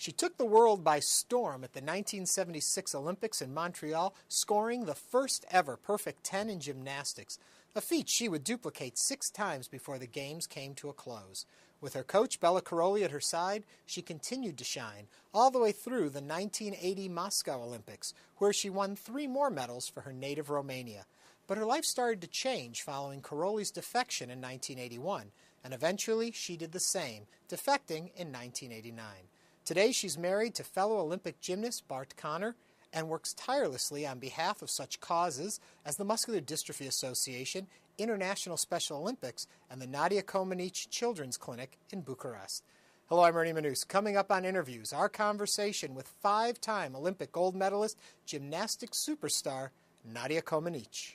She took the world by storm at the 1976 Olympics in Montreal, scoring the first ever perfect 10 in gymnastics, a feat she would duplicate 6 times before the Games came to a close. With her coach, Bella Karolyi, at her side, she continued to shine, all the way through the 1980 Moscow Olympics, where she won 3 more medals for her native Romania. But her life started to change following Karolyi's defection in 1981, and eventually she did the same, defecting in 1989. Today she's married to fellow Olympic gymnast Bart Conner and works tirelessly on behalf of such causes as the Muscular Dystrophy Association, International Special Olympics, and the Nadia Comaneci Children's Clinic in Bucharest. Hello, I'm Ernie Manouse. Coming up on Interviews, our conversation with 5-time Olympic gold medalist, gymnastics superstar Nadia Comaneci.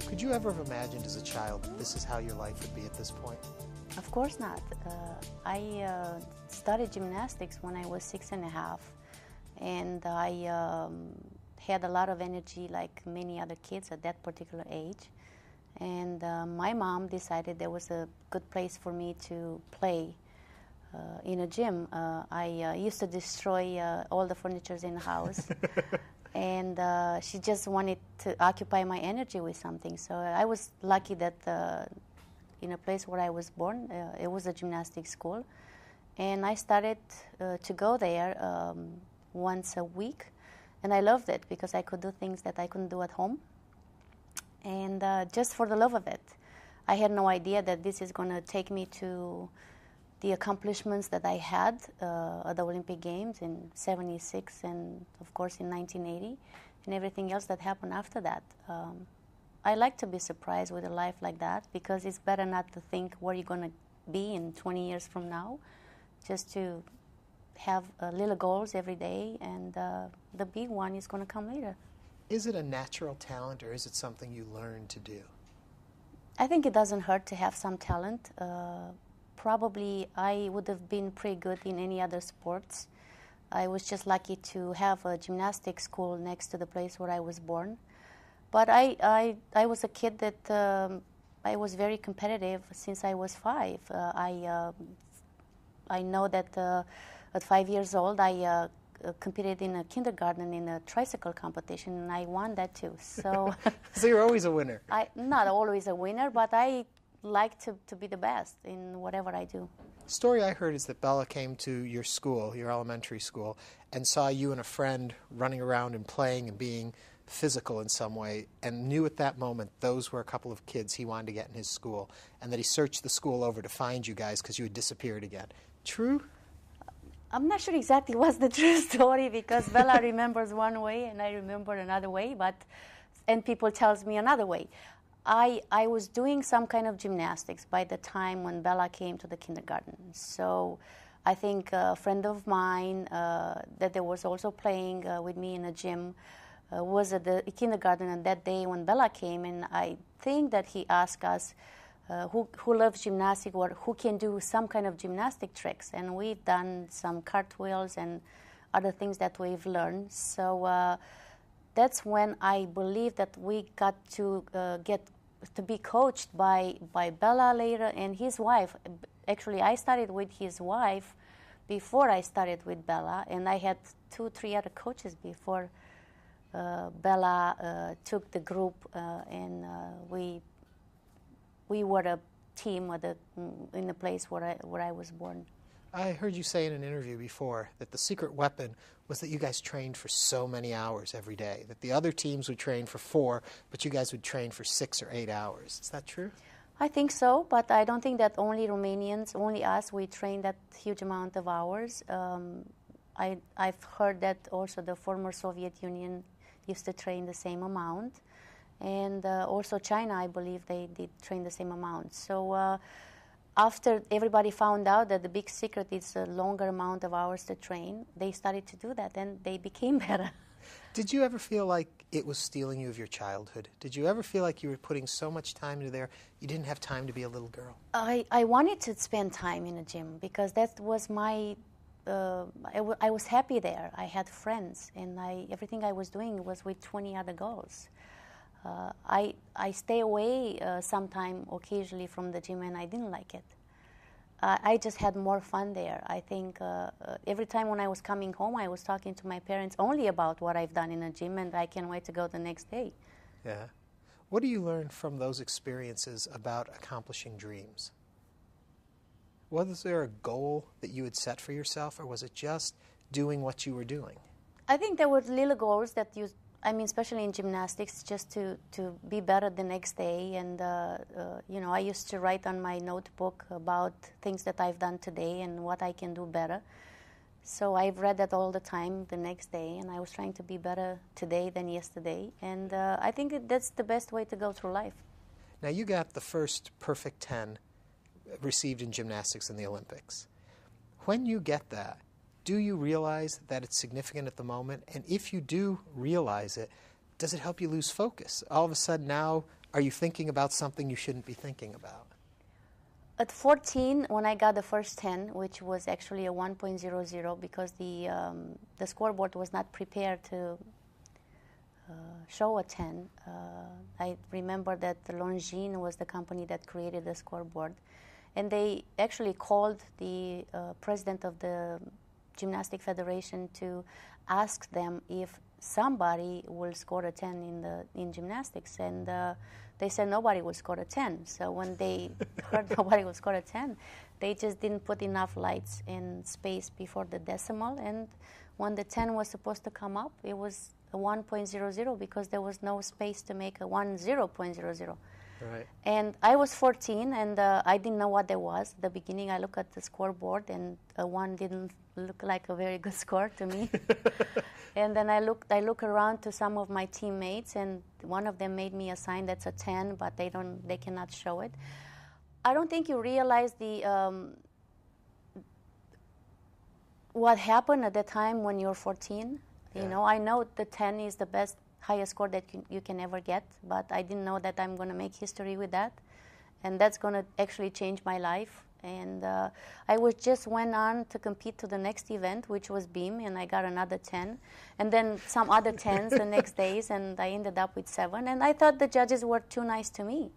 Could you ever have imagined as a child that this is how your life would be at this point? Of course not. I started gymnastics when I was 6.5, and I had a lot of energy like many other kids at that particular age. And my mom decided there was a good place for me to play in a gym. I used to destroy all the furniture in the house. And she just wanted to occupy my energy with something. So I was lucky that in a place where I was born, it was a gymnastics school. And I started to go there once a week. And I loved it because I could do things that I couldn't do at home. And just for the love of it. I had no idea that this is going to take me to the accomplishments that I had at the Olympic Games in '76 and, of course, in 1980, and everything else that happened after that. I like to be surprised with a life like that because it's better not to think where you're going to be in 20 years from now, just to have little goals every day, and the big one is going to come later. Is it a natural talent, or is it something you learn to do? I think it doesn't hurt to have some talent. Probably I would have been pretty good in any other sports. I was just lucky to have a gymnastics school next to the place where I was born. But I was a kid that I was very competitive since I was 5. I know that at 5 years old I competed in a kindergarten in a tricycle competition, and I won that too. So, so you're always a winner. Not always a winner, but I like to be the best in whatever I do. The story I heard is that Bella came to your school, your elementary school, and saw you and a friend running around and playing and being physical in some way, and knew at that moment those were a couple of kids he wanted to get in his school, and that he searched the school over to find you guys because you had disappeared again. True? I'm not sure exactly what's the true story because Bella remembers one way and I remember another way, and people tells me another way. I was doing some kind of gymnastics by the time when Bella came to the kindergarten. So I think a friend of mine that there was also playing with me in a gym was at the kindergarten on that day when Bella came, and I think that he asked us who loves gymnastics or who can do some kind of gymnastic tricks. And we've done some cartwheels and other things that we've learned. So that's when I believe that we got to get to be coached by Bella later and his wife. Actually, I started with his wife before I started with Bella, and I had 2-3 other coaches before Bella took the group, and we were a team in the place where I was born. I heard you say in an interview before that the secret weapon was that you guys trained for so many hours every day, that the other teams would train for 4, but you guys would train for 6 or 8 hours. Is that true? I think so, but I don't think that only Romanians, only us, we train that huge amount of hours. I've heard that also the former Soviet Union used to train the same amount. And also China, I believe they did train the same amount. So after everybody found out that the big secret is a longer amount of hours to train, they started to do that, and they became better. Did you ever feel like it was stealing you of your childhood? Did you ever feel like you were putting so much time into there, you didn't have time to be a little girl? I wanted to spend time in the gym because that was my, I was happy there. I had friends, and everything I was doing was with 20 other girls. I stay away sometime occasionally from the gym, and I didn't like it. I just had more fun there. I think every time when I was coming home, I was talking to my parents only about what I've done in the gym, and I can't wait to go the next day. Yeah. What do you learn from those experiences about accomplishing dreams? Was there a goal that you had set for yourself, or was it just doing what you were doing? I think there were little goals that especially in gymnastics, just to be better the next day. And, I used to write on my notebook about things that I've done today and what I can do better. So I've read that all the time the next day, and I was trying to be better today than yesterday. And I think that's the best way to go through life. Now, you got the first perfect 10 received in gymnastics in the Olympics. When you get that, do you realize that it's significant at the moment? And if you do realize it, does it help you lose focus? All of a sudden now, are you thinking about something you shouldn't be thinking about? At 14, when I got the first 10, which was actually a 1.00 because the scoreboard was not prepared to show a 10. I remember that Longines was the company that created the scoreboard. And they actually called the president of the Gymnastic Federation to ask them if somebody will score a 10 in gymnastics, and they said nobody will score a 10. So when they heard nobody will score a 10, they just didn't put enough lights in space before the decimal, and when the 10 was supposed to come up, it was a 1.00 because there was no space to make a 10.00. Right. And I was 14, and I didn't know what there was. At the beginning, I looked at the scoreboard, and a 1 didn't look like a very good score to me. And then I look around to some of my teammates, and one of them made me a sign that's a 10, but they cannot show it. I don't think you realize what happened at the time when you're 14. Yeah. You know, I know the 10 is the highest score that you can ever get, but I didn't know that I'm going to make history with that, and that's going to actually change my life. And I went on to compete to the next event, which was beam, and I got another 10, and then some other 10s the next days, and I ended up with 7, and I thought the judges were too nice to me.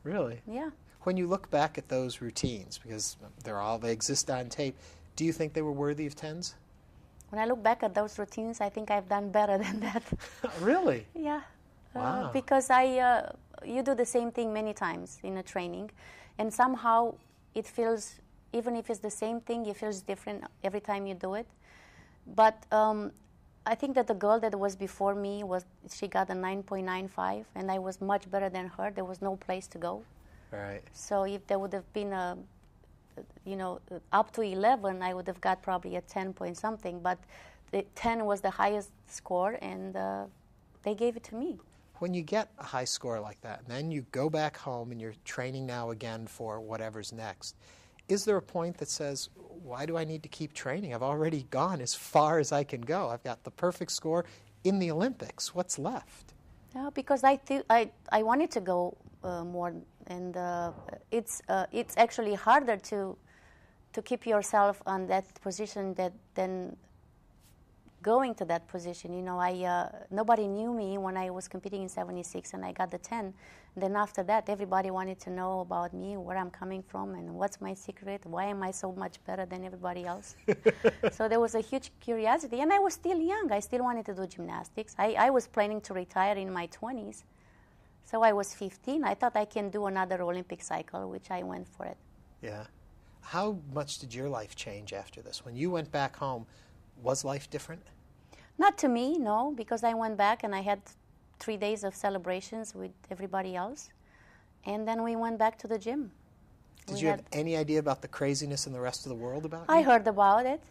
Really? Yeah. When you look back at those routines, because they exist on tape, do you think they were worthy of 10s? When I look back at those routines, I think I've done better than that. Really? Yeah. Wow. Because you do the same thing many times in a training, and somehow it feels, even if it's the same thing, it feels different every time you do it. But I think that the girl that was before me, she got a 9.95, and I was much better than her. There was no place to go. Right. So if there would have been up to 11, I would have got probably a 10 point something, but the 10 was the highest score, and they gave it to me. When you get a high score like that, and then you go back home and you're training now again for whatever's next, is there a point that says, why do I need to keep training? I've already gone as far as I can go. I've got the perfect score in the Olympics. What's left? No, because I wanted to go more, and it's actually harder to keep yourself on that position than going to that position. You know, nobody knew me when I was competing in '76, and I got the 10. Then after that, everybody wanted to know about me, where I'm coming from, and what's my secret. Why am I so much better than everybody else? So there was a huge curiosity, and I was still young. I still wanted to do gymnastics. I was planning to retire in my 20s. So I was 15. I thought I can do another Olympic cycle, which I went for it. Yeah. How much did your life change after this? When you went back home, was life different? Not to me, no, because I went back and I had 3 days of celebrations with everybody else. And then we went back to the gym. Did you have any idea about the craziness in the rest of the world about you? I heard about it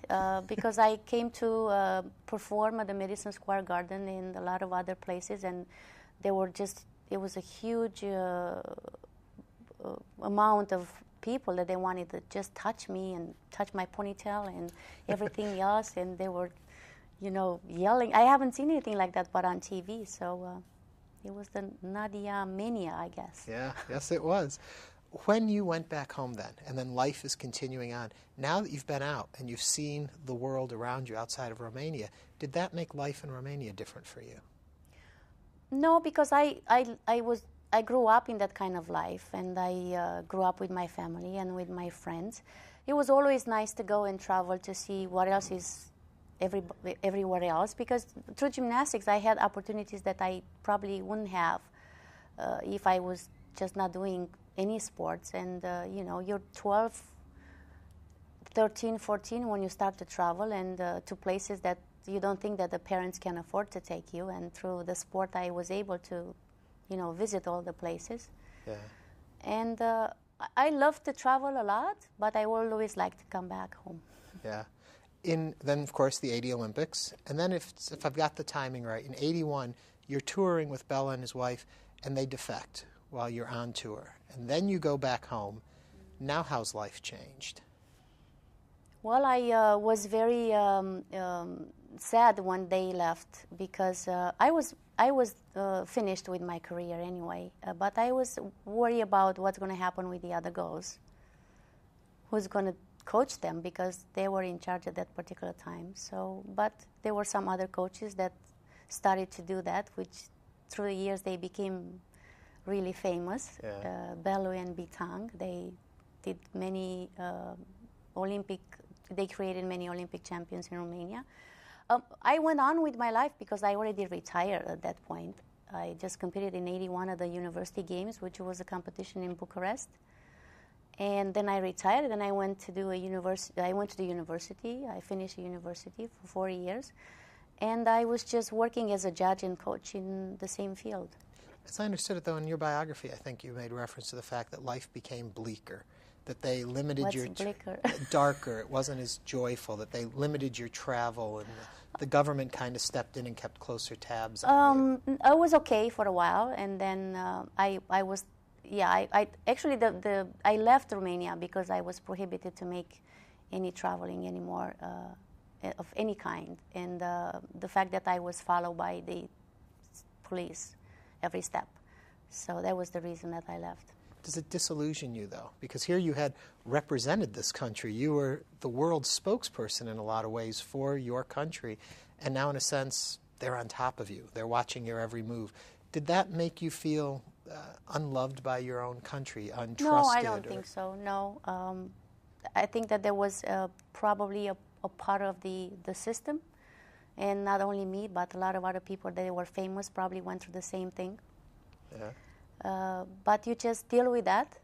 because I came to perform at the Madison Square Garden and a lot of other places, and it was a huge amount of people that they wanted to just touch me and touch my ponytail and everything else, and they were, you know, yelling. I haven't seen anything like that but on TV, so it was the Nadia mania, I guess. Yeah, yes it was. When you went back home then, and then life is continuing on, now that you've been out and you've seen the world around you outside of Romania, did that make life in Romania different for you? No, because I grew up in that kind of life, and I grew up with my family and with my friends. It was always nice to go and travel to see what else is everywhere else, because through gymnastics I had opportunities that I probably wouldn't have if I was just not doing any sports. And you know, you're 12, 13, 14 when you start to travel and to places that you don't think that the parents can afford to take you, and through the sport I was able to, you know, visit all the places. Yeah. And I love to travel a lot, but I always like to come back home. Yeah. Then, of course, the 80 Olympics. And then, if I've got the timing right, in 81, you're touring with Bella and his wife, and they defect while you're on tour. And then you go back home. Now how's life changed? Well, I was very sad when they left, because I was finished with my career anyway, but I was worried about what's going to happen with the other girls. Who's going to coach them, because they were in charge at that particular time. So, but there were some other coaches that started to do that, which through the years they became really famous. Yeah. Belu and Bitang, they did many they created many Olympic champions in Romania. I went on with my life because I already retired at that point. I just competed in 81 at the University Games, which was a competition in Bucharest. And then I retired, and I went to do I went to the university. I finished the university for 4 years. And I was just working as a judge and coach in the same field. As I understood it, though, in your biography, I think you made reference to the fact that life became bleaker, that they limited What's bleaker? Darker. It wasn't as joyful, that they limited your travel, and the government kind of stepped in and kept closer tabs on you. I was okay for a while, and then I was, yeah, I actually, I left Romania because I was prohibited to make any traveling anymore of any kind. And the fact that I was followed by the police every step. So that was the reason that I left. Does it disillusion you, though? Because here you had represented this country. You were the world's spokesperson in a lot of ways for your country. And now, in a sense, they're on top of you. They're watching your every move. Did that make you feel unloved by your own country, untrusted? No, I don't think so, no. I think that there was probably a part of the system. And not only me, but a lot of other people that were famous probably went through the same thing. Yeah. But you just deal with that.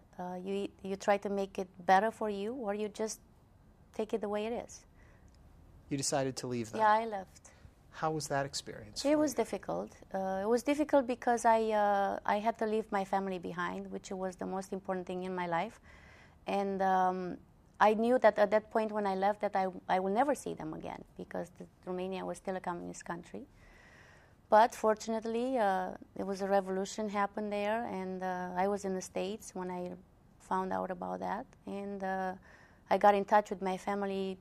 You try to make it better for you, or you just take it the way it is. You decided to leave them? Yeah, I left. How was that experience? It was difficult. It was difficult because I had to leave my family behind, which was the most important thing in my life. And I knew that at that point when I left that I will never see them again, because Romania was still a communist country. But fortunately, there was a revolution happened there, and I was in the States when I found out about that. And I got in touch with my family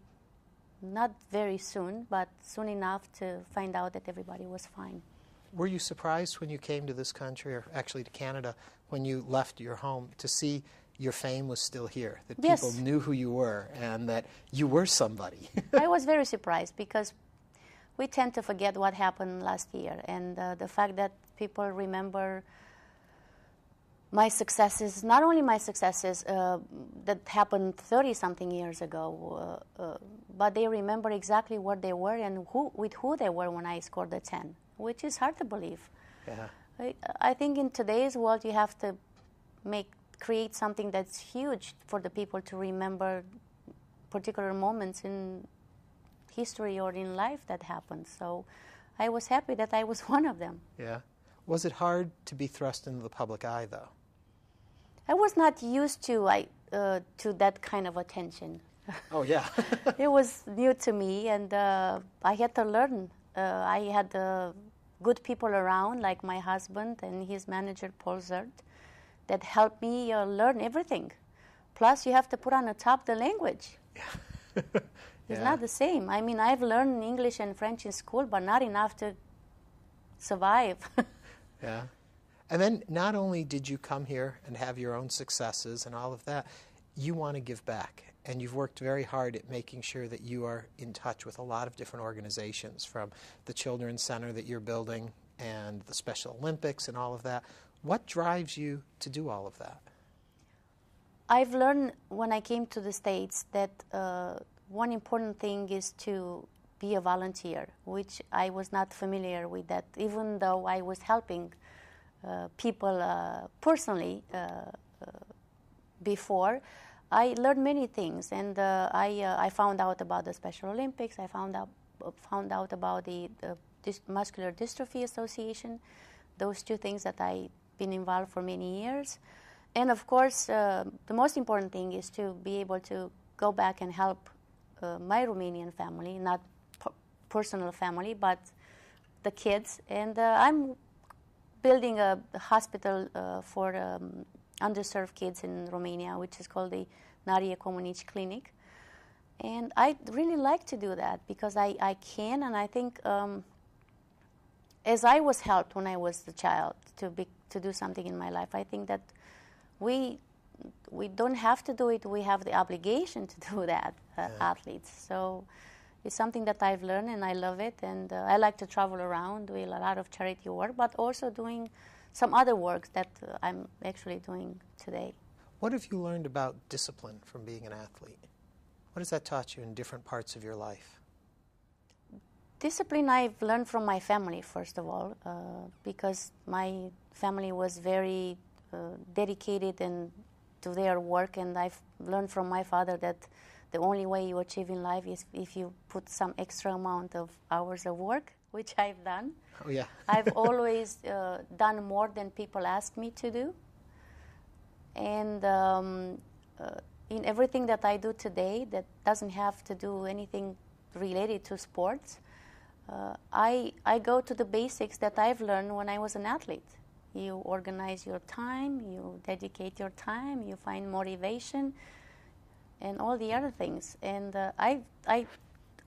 not very soon, but soon enough to find out that everybody was fine. Were you surprised when you came to this country, or actually to Canada, when you left your home, to see your fame was still here, that Yes. people knew who you were and that you were somebody? I was very surprised, because we tend to forget what happened last year, and the fact that people remember my successes, not only my successes that happened 30-something years ago, but they remember exactly where they were and with who they were when I scored the 10, which is hard to believe. Yeah. I think in today's world you have to create something that's huge for the people to remember particular moments in history or in life that happened. So I was happy that I was one of them. Yeah. Was it hard to be thrust into the public eye, though? I was not used to that kind of attention. Oh, yeah. It was new to me, and I had to learn. I had good people around, like my husband and his manager, Paul Zert, that helped me learn everything. Plus, you have to put on the top the language. It's Yeah. not the same. I mean, I've learned English and French in school, but not enough to survive. Yeah. And then not only did you come here and have your own successes and all of that, you want to give back. And you've worked very hard at making sure that you are in touch with a lot of different organizations, from the Children's Center that you're building and the Special Olympics and all of that. What drives you to do all of that? I've learned when I came to the States that one important thing is to be a volunteer, which I was not familiar with that, even though I was helping people personally before. I learned many things, and I found out about the Special Olympics. I found out about the Muscular Dystrophy Association, those two things that I've been involved for many years. And of course, the most important thing is to be able to go back and help my Romanian family, not personal family, but the kids. And I'm building a hospital for underserved kids in Romania, which is called the Nadia Comaneci Clinic. And I really like to do that because I can, and I think as I was helped when I was a child to do something in my life, I think that we don't have to do it, we have the obligation to do that, athletes. So it's something that I've learned and I love it, and I like to travel around, doing a lot of charity work, but also doing some other work that I'm actually doing today. What have you learned about discipline from being an athlete? What has that taught you in different parts of your life? Discipline I've learned from my family, first of all, because my family was very dedicated to their work, and I've learned from my father that the only way you achieve in life is if you put some extra amount of hours of work, which I've done. Oh, yeah. I've always done more than people ask me to do. And in everything that I do today that doesn't have to do anything related to sports, I go to the basics that I've learned when I was an athlete. You organize your time, you dedicate your time, you find motivation, and all the other things. And I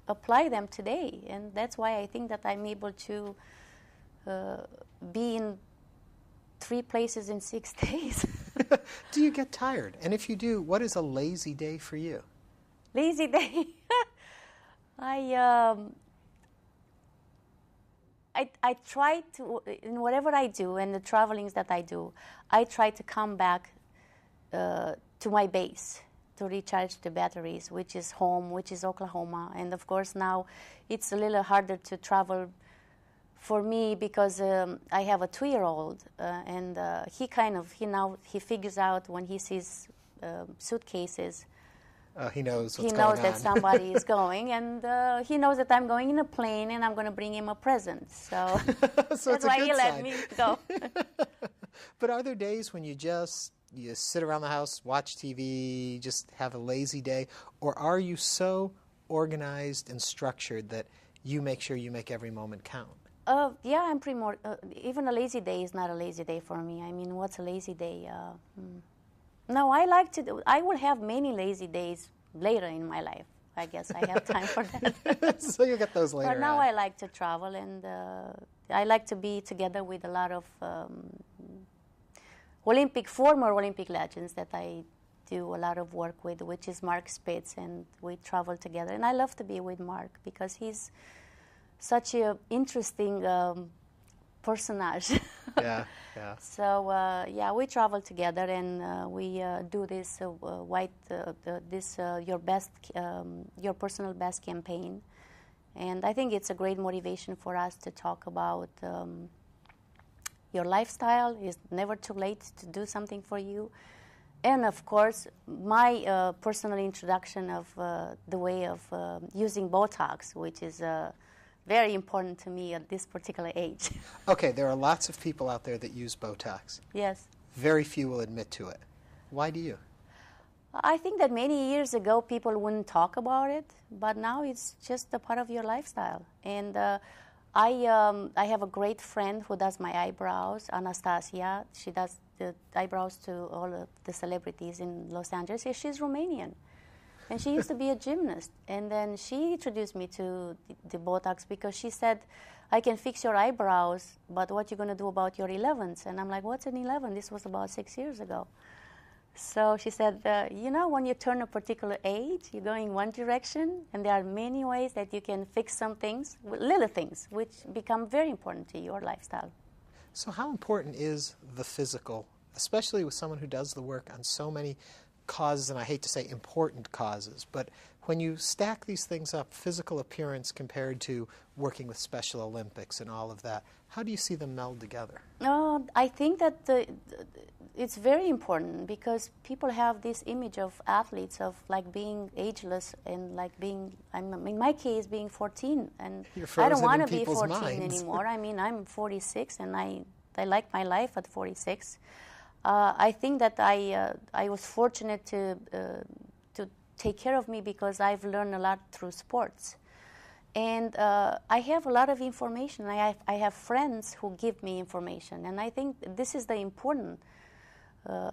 apply them today, and that's why I think that I'm able to be in 3 places in 6 days. Do you get tired? And if you do, what is a lazy day for you? Lazy day? I try to, in whatever I do and the travelings that I do, I try to come back to my base to recharge the batteries, which is home, which is Oklahoma. And of course now it's a little harder to travel for me because I have a 2-year-old, and he figures out when he sees suitcases. He knows what's He going knows on. that somebody is going, and he knows that I'm going in a plane, and I'm going to bring him a present. So, So that's it's a why good he let sign. me go. But are there days when you sit around the house, watch TV, just have a lazy day? Or are you so organized and structured that you make sure you make every moment count? Yeah, I'm pretty more. Even a lazy day is not a lazy day for me. I mean, what's a lazy day? No, I like to do. I will have many lazy days later in my life. I guess I have time for that. So you get those later But now on. I like to travel, and I like to be together with a lot of former Olympic legends that I do a lot of work with, which is Mark Spitz, and we travel together. And I love to be with Mark because he's such an interesting personage. Yeah, yeah. So we travel together, and we do this your personal best campaign, and I think it's a great motivation for us to talk about your lifestyle. It's never too late to do something for you, and of course my personal introduction of the way of using Botox, which is very important to me at this particular age. Okay, there are lots of people out there that use Botox. Yes. Very few will admit to it. Why do you? I think that many years ago people wouldn't talk about it, but now it's just a part of your lifestyle. And I have a great friend who does my eyebrows, Anastasia. She does the eyebrows to all of the celebrities in Los Angeles. Yeah, she's Romanian. And she used to be a gymnast. And then she introduced me to the Botox because she said, I can fix your eyebrows, but what you going to do about your 11s? And I'm like, what's an 11? This was about 6 years ago. So she said, you know, when you turn a particular age, you're going one direction, and there are many ways that you can fix some things, little things, which become very important to your lifestyle. So how important is the physical, especially with someone who does the work on so many causes, and I hate to say important causes, but when you stack these things up, physical appearance compared to working with Special Olympics and all of that, how do you see them meld together? I think that it's very important because people have this image of athletes of like being ageless and like being, in my case, being 14. And I don't want to be 14 anymore. I mean, I'm 46 and I like my life at 46. I think that I was fortunate to take care of me because I've learned a lot through sports. And I have a lot of information. I have friends who give me information. And I think this is the important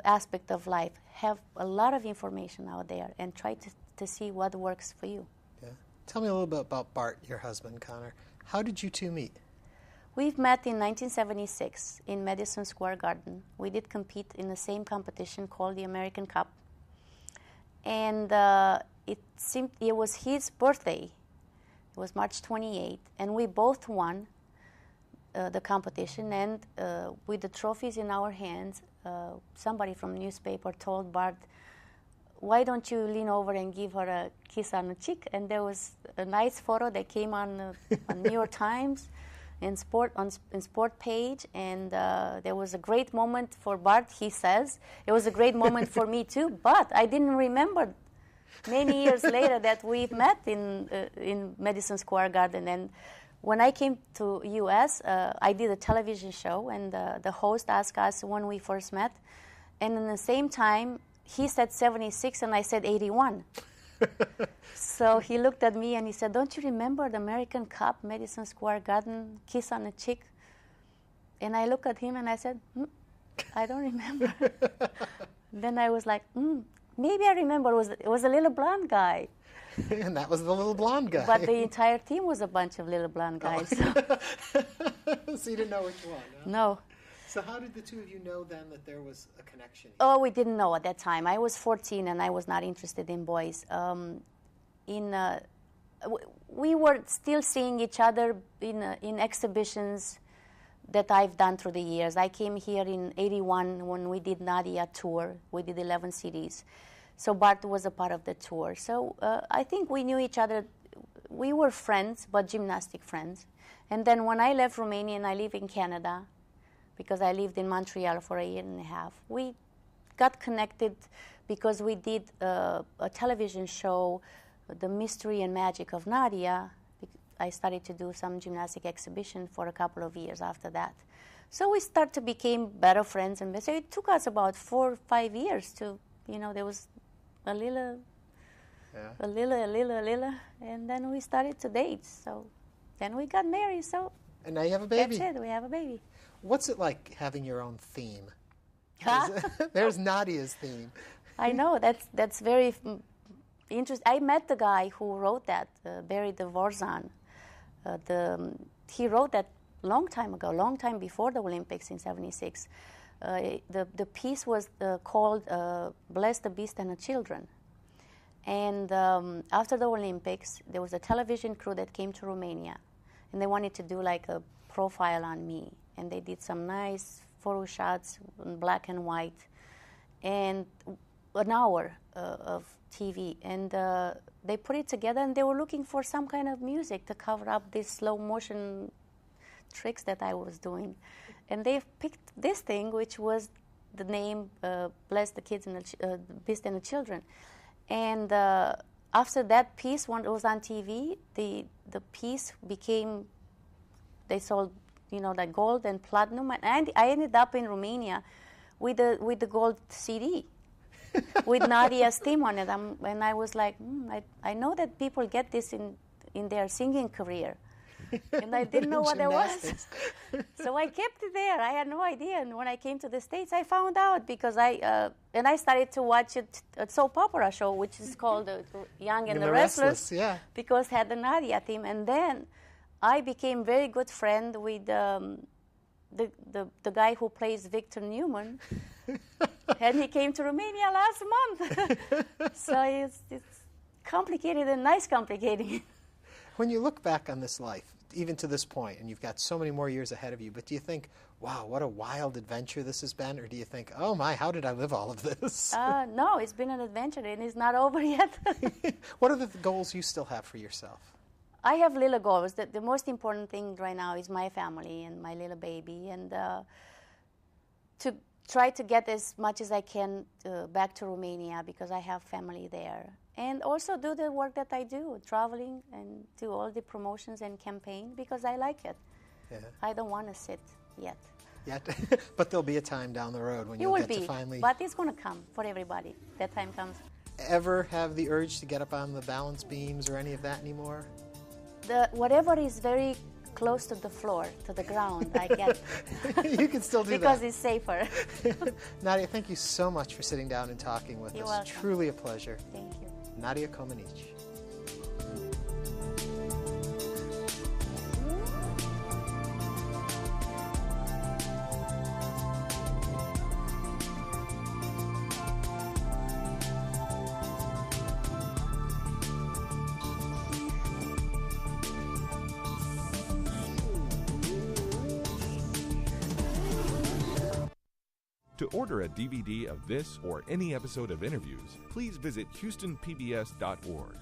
aspect of life. Have a lot of information out there and try to see what works for you. Yeah. Tell me a little bit about Bart, your husband, Connor. How did you two meet? We've met in 1976 in Madison Square Garden. We did compete in the same competition called the American Cup. And it was his birthday. It was March 28th, and we both won the competition. And with the trophies in our hands, somebody from the newspaper told Bart, why don't you lean over and give her a kiss on the cheek? And there was a nice photo that came on New York Times in sport page, and there was a great moment for Bart, he says. It was a great moment for me too, but I didn't remember many years later that we've met in Madison Square Garden. And when I came to U.S., I did a television show, and the host asked us when we first met, and in the same time, he said 76 and I said 81. So he looked at me and he said, don't you remember the American Cup, Madison Square Garden, kiss on the cheek? And I looked at him and I said, I don't remember. Then I was like, maybe I remember. It was a little blonde guy. And that was the little blonde guy. But the entire team was a bunch of little blonde guys. Oh. So you didn't know which one, huh? No. So how did the two of you know then that there was a connection? Oh, we didn't know at that time. I was 14 and I was not interested in boys. We were still seeing each other in exhibitions that I've done through the years. I came here in 81 when we did Nadia tour. We did 11 cities. So Bart was a part of the tour. So I think we knew each other. We were friends, but gymnastic friends. And then when I left Romania and I live in Canada, because I lived in Montreal for a year and a half, we got connected because we did a television show, The Mystery and Magic of Nadia. I started to do some gymnastic exhibition for a couple of years after that. So we started to become better friends, and so it took us about 4 or 5 years to, there was a little, and then we started to date. So then we got married. So and now you have a baby. That's it. We have a baby. What's it like having your own theme? There's Nadia's theme. I know, that's very interesting. I met the guy who wrote that, Barry Dvorzan. He wrote that long time ago, long time before the Olympics in '76. The piece was called Bless the Beast and the Children. And after the Olympics, there was a television crew that came to Romania, and they wanted to do like a profile on me. And they did some nice photo shots in black and white, and an hour of TV. And they put it together, and they were looking for some kind of music to cover up these slow motion tricks that I was doing. And they picked this thing, which was the name Bless the Kids and the Beast and the Children. And after that piece, when it was on TV, the piece became, they sold like gold and platinum, and I ended up in Romania with the gold CD with Nadia's theme on it. And I was like, I know that people get this in their singing career, and I didn't know what it was. Gymnastics. So I kept it there. I had no idea. And when I came to the States, I found out because I started to watch a soap opera show, which is called Young and the Restless, yeah. because it had the Nadia theme. And then I became very good friend with the guy who plays Victor Newman. And he came to Romania last month. So it's complicated and nice complicating. When you look back on this life, even to this point, and you've got so many more years ahead of you, but do you think, wow, what a wild adventure this has been? Or do you think, oh my, how did I live all of this? No, it's been an adventure and it's not over yet. What are the goals you still have for yourself? I have little goals. The most important thing right now is my family and my little baby, and to try to get as much as I can back to Romania because I have family there. And also do the work that I do, traveling and do all the promotions and campaign because I like it. Yeah. I don't want to sit yet. Yet? But there'll be a time down the road when it you'll will get to finally... But it's going to come for everybody. That time comes. Ever have the urge to get up on the balance beams or any of that anymore? Whatever is very close to the floor, to the ground, I get. You can still do because that. It's safer. Nadia, thank you so much for sitting down and talking with You're us. welcome. Truly a pleasure. Thank you. Nadia Comaneci. To order a DVD of this or any episode of InnerVIEWS, please visit HoustonPBS.org.